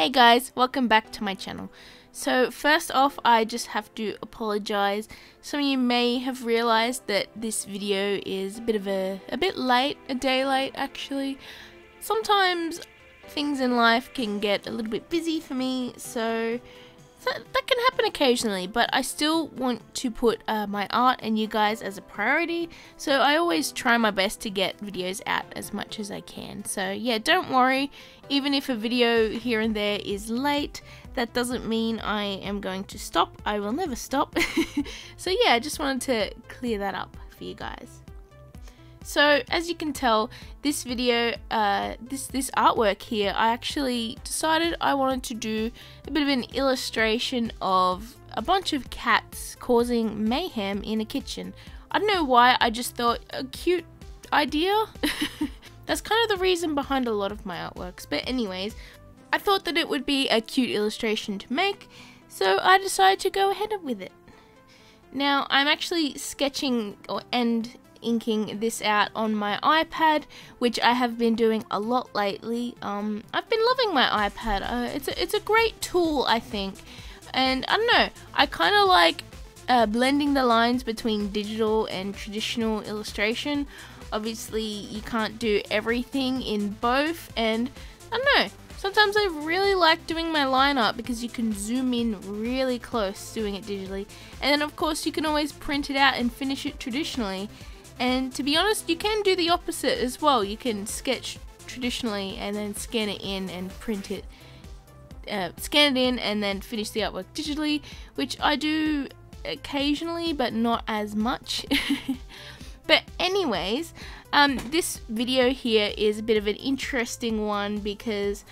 Hey guys, welcome back to my channel. So first off, I just have to apologize. Some of you may have realized that this video is a bit late, a day late actually. Sometimes things in life can get a little bit busy for me, so that can happen occasionally, but I still want to put my art and you guys as a priority, so I always try my best to get videos out as much as I can. So yeah, don't worry, even if a video here and there is late, that doesn't mean I am going to stop. I will never stop. So yeah, I just wanted to clear that up for you guys. So as you can tell, this video, this artwork here, I actually decided I wanted to do a bit of an illustration of a bunch of cats causing mayhem in a kitchen. I don't know why, I just thought a cute idea. That's kind of the reason behind a lot of my artworks. But anyways, I thought that it would be a cute illustration to make, so I decided to go ahead with it. Now I'm actually sketching and inking this out on my iPad, which I have been doing a lot lately. I've been loving my iPad. It's a great tool, I think, and I don't know, I kind of like blending the lines between digital and traditional illustration. Obviously you can't do everything in both, and I don't know, sometimes I really like doing my line art because you can zoom in really close doing it digitally, and then of course you can always print it out and finish it traditionally. And to be honest, you can do the opposite as well. You can sketch traditionally and then scan it in and print it, scan it in and then finish the artwork digitally, which I do occasionally but not as much. But anyways, this video here is a bit of an interesting one because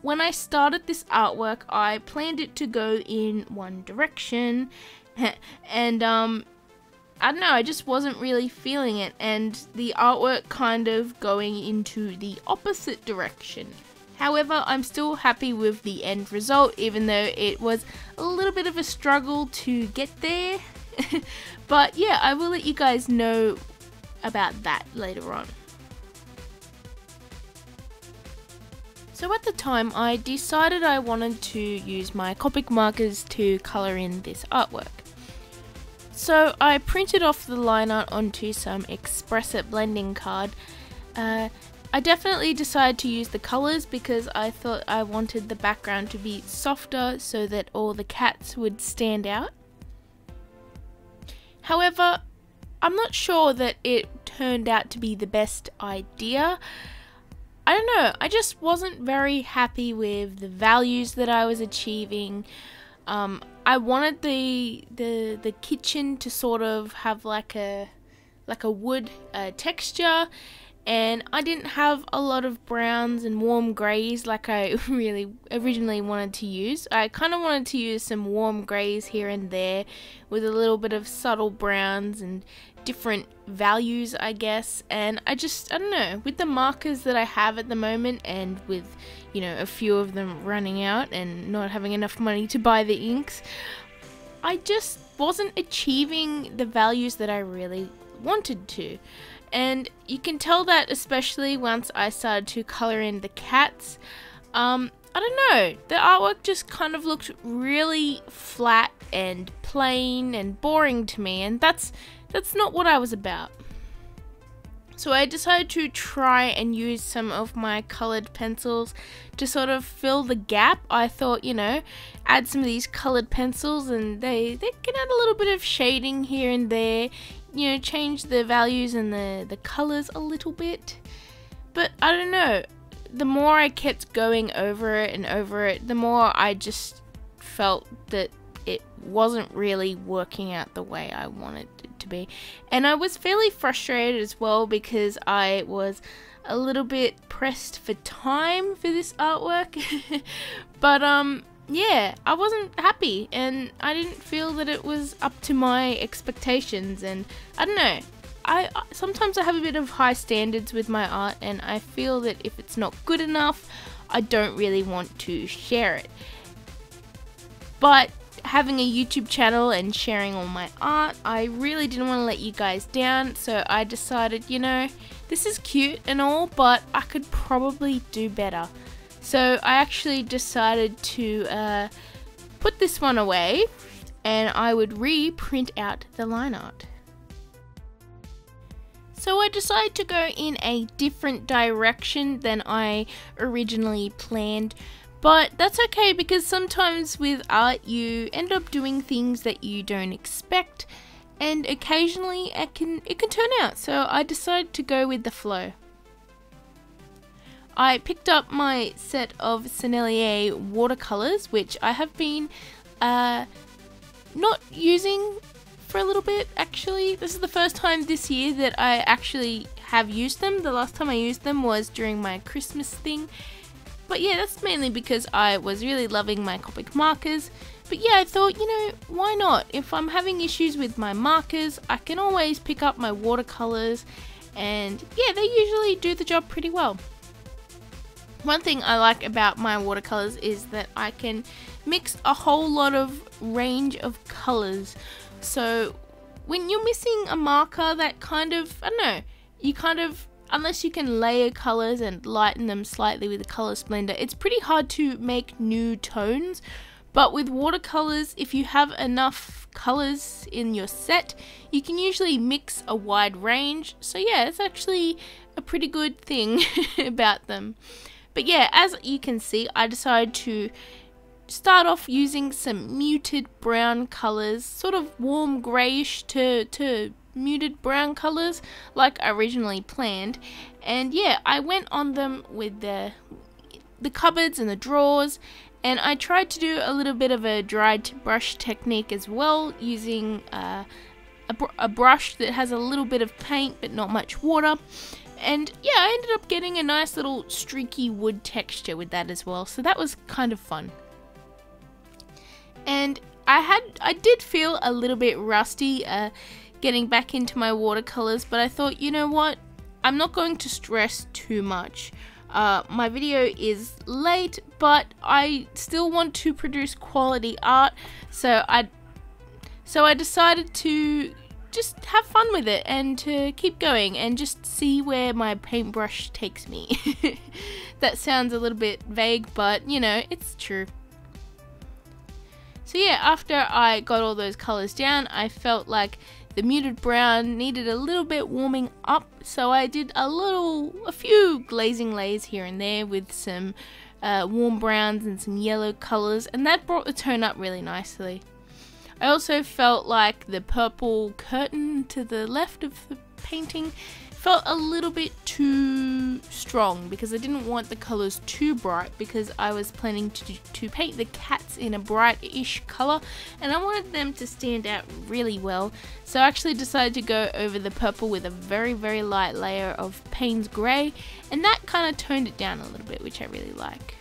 when I started this artwork, I planned it to go in one direction, and I don't know, I just wasn't really feeling it, and the artwork kind of going into the opposite direction. However, I'm still happy with the end result, even though it was a little bit of a struggle to get there. But yeah, I will let you guys know about that later on. So at the time, I decided I wanted to use my Copic markers to colour in this artwork. So I printed off the line art onto some Express-It blending card. I definitely decided to use the colours because I thought I wanted the background to be softer so that all the cats would stand out. However, I'm not sure that it turned out to be the best idea. I don't know, I just wasn't very happy with the values that I was achieving. I wanted the kitchen to sort of have like a wood texture, and I didn't have a lot of browns and warm greys like I really originally wanted to use. I kind of wanted to use some warm greys here and there with a little bit of subtle browns and different values, I guess. And I don't know, with the markers that I have at the moment, and with, you know, a few of them running out and not having enough money to buy the inks, I just wasn't achieving the values that I really wanted to. And you can tell that especially once I started to colour in the cats. I don't know, the artwork just kind of looked really flat and plain and boring to me, and that's not what I was about. So I decided to try and use some of my coloured pencils to sort of fill the gap. I thought, you know, add some of these coloured pencils and they can add a little bit of shading here and there, you know, change the values and the colours a little bit. But I don't know, the more I kept going over it and over it, the more I just felt that it wasn't really working out the way I wanted it to be. And I was fairly frustrated as well because I was a little bit pressed for time for this artwork. But yeah, I wasn't happy and I didn't feel that it was up to my expectations, and I don't know, sometimes I have a bit of high standards with my art, and I feel that if it's not good enough, I don't really want to share it. But having a YouTube channel and sharing all my art, I really didn't want to let you guys down, so I decided, you know, this is cute and all, but I could probably do better. So I actually decided to put this one away, and I would reprint out the line art. So I decided to go in a different direction than I originally planned, but that's okay because sometimes with art you end up doing things that you don't expect, and occasionally it can turn out. So I decided to go with the flow. I picked up my set of Sennelier watercolors, which I have been not using for a little bit actually. This is the first time this year that I actually have used them. The last time I used them was during my Christmas thing. But yeah, that's mainly because I was really loving my Copic markers. But yeah, I thought, you know, why not? If I'm having issues with my markers, I can always pick up my watercolors, and yeah, they usually do the job pretty well. One thing I like about my watercolors is that I can mix a whole lot of range of colors. So when you're missing a marker that kind of, I don't know, you kind of, unless you can layer colors and lighten them slightly with a color splendor, it's pretty hard to make new tones. But with watercolors, if you have enough colors in your set, you can usually mix a wide range. So yeah, it's actually a pretty good thing about them. But yeah, as you can see, I decided to start off using some muted brown colors, sort of warm greyish to muted brown colors like I originally planned. And yeah, I went on them with the cupboards and the drawers, and I tried to do a little bit of a dried brush technique as well, using a brush that has a little bit of paint but not much water. And yeah, I ended up getting a nice little streaky wood texture with that as well, so that was kind of fun. And I did feel a little bit rusty getting back into my watercolors, but I thought, you know what, I'm not going to stress too much. My video is late, but I still want to produce quality art, so I decided to just have fun with it and to keep going and just see where my paintbrush takes me. That sounds a little bit vague, but you know, it's true. So yeah, after I got all those colors down, I felt like the muted brown needed a little bit warming up, so I did a few glazing layers here and there with some warm browns and some yellow colors, and that brought the tone up really nicely. I also felt like the purple curtain to the left of the painting felt a little bit too strong because I didn't want the colors too bright, because I was planning to paint the cats in a bright-ish color and I wanted them to stand out really well. So I actually decided to go over the purple with a very, very light layer of Payne's Grey, and that kind of toned it down a little bit, which I really like.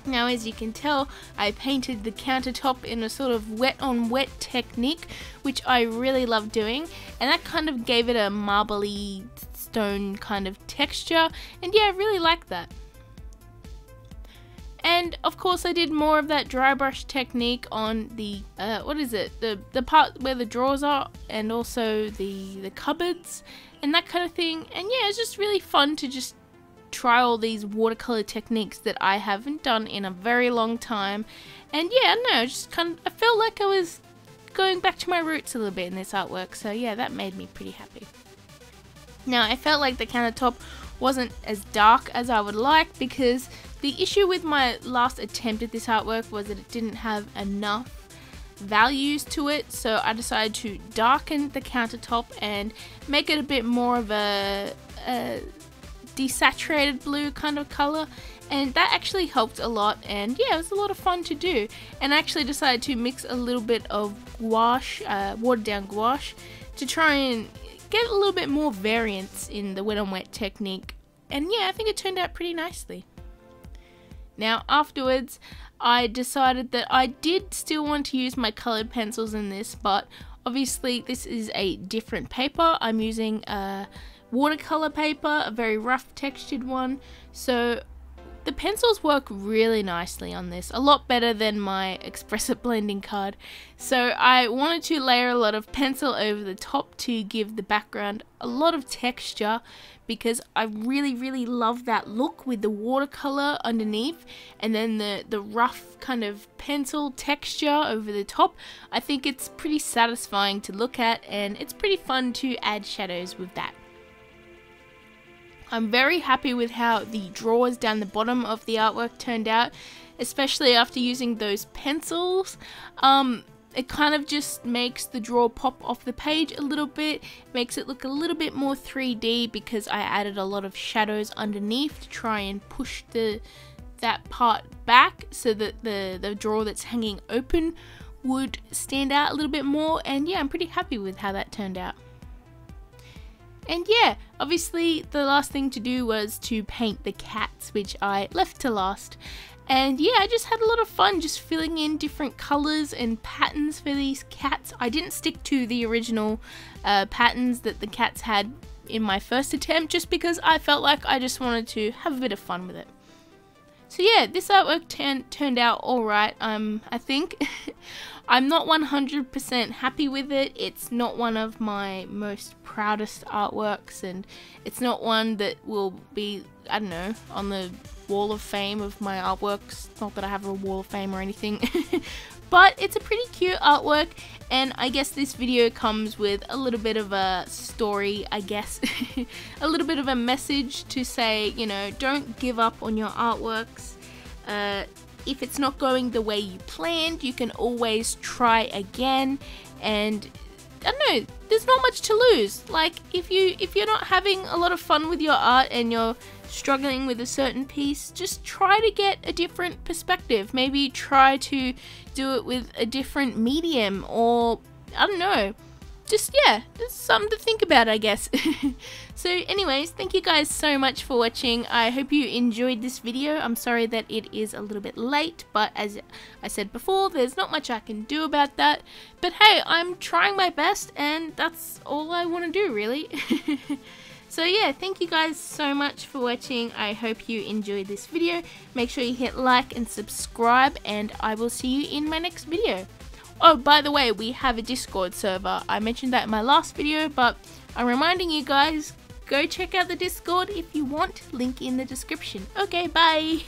Now, as you can tell, I painted the countertop in a sort of wet on wet technique, which I really love doing, and that kind of gave it a marbly stone kind of texture, and yeah, I really like that. And of course I did more of that dry brush technique on the, the part where the drawers are, and also the cupboards and that kind of thing. And yeah, it's just really fun to just try all these watercolor techniques that I haven't done in a very long time. And yeah, no, just I felt like I was going back to my roots a little bit in this artwork, so yeah, that made me pretty happy. Now, I felt like the countertop wasn't as dark as I would like, because the issue with my last attempt at this artwork was that it didn't have enough values to it, so I decided to darken the countertop and make it a bit more of a desaturated blue kind of color, and that actually helped a lot. And yeah, it was a lot of fun to do. And I actually decided to mix a little bit of gouache, watered down gouache, to try and get a little bit more variance in the wet on wet technique. And yeah, I think it turned out pretty nicely. Now afterwards, I decided that I did still want to use my colored pencils in this, but obviously this is a different paper. I'm using watercolor paper, a very rough textured one. So the pencils work really nicely on this, a lot better than my Express blending card. So I wanted to layer a lot of pencil over the top to give the background a lot of texture, because I really love that look with the watercolor underneath and then the rough kind of pencil texture over the top. I think it's pretty satisfying to look at, and it's pretty fun to add shadows with that. I'm very happy with how the drawers down the bottom of the artwork turned out, especially after using those pencils. It kind of just makes the drawer pop off the page a little bit, makes it look a little bit more 3D, because I added a lot of shadows underneath to try and push that part back so that the drawer that's hanging open would stand out a little bit more. And yeah, I'm pretty happy with how that turned out. And yeah, obviously the last thing to do was to paint the cats, which I left to last. And yeah, I just had a lot of fun just filling in different colors and patterns for these cats. I didn't stick to the original patterns that the cats had in my first attempt, just because I felt like I just wanted to have a bit of fun with it. So yeah, this artwork turned out alright, I think. I'm not 100% happy with it. It's not one of my most proudest artworks, and it's not one that will be, I don't know, on the wall of fame of my artworks. Not that I have a wall of fame or anything. But it's a pretty cute artwork, and I guess this video comes with a little bit of a story, I guess. A little bit of a message to say, you know, don't give up on your artworks. If it's not going the way you planned, you can always try again, and I don't know, there's not much to lose. Like, if you're not having a lot of fun with your art and you're struggling with a certain piece, just try to get a different perspective. Maybe try to do it with a different medium, or I don't know, just yeah, just something to think about, I guess. So anyways, thank you guys so much for watching. I hope you enjoyed this video. I'm sorry that it is a little bit late, but as I said before, there's not much I can do about that. But hey, I'm trying my best, and that's all I want to do, really. So yeah, thank you guys so much for watching. I hope you enjoyed this video. Make sure you hit like and subscribe, and I will see you in my next video. Oh, by the way, we have a Discord server. I mentioned that in my last video, but I'm reminding you guys, go check out the Discord if you want. Link in the description. Okay, bye!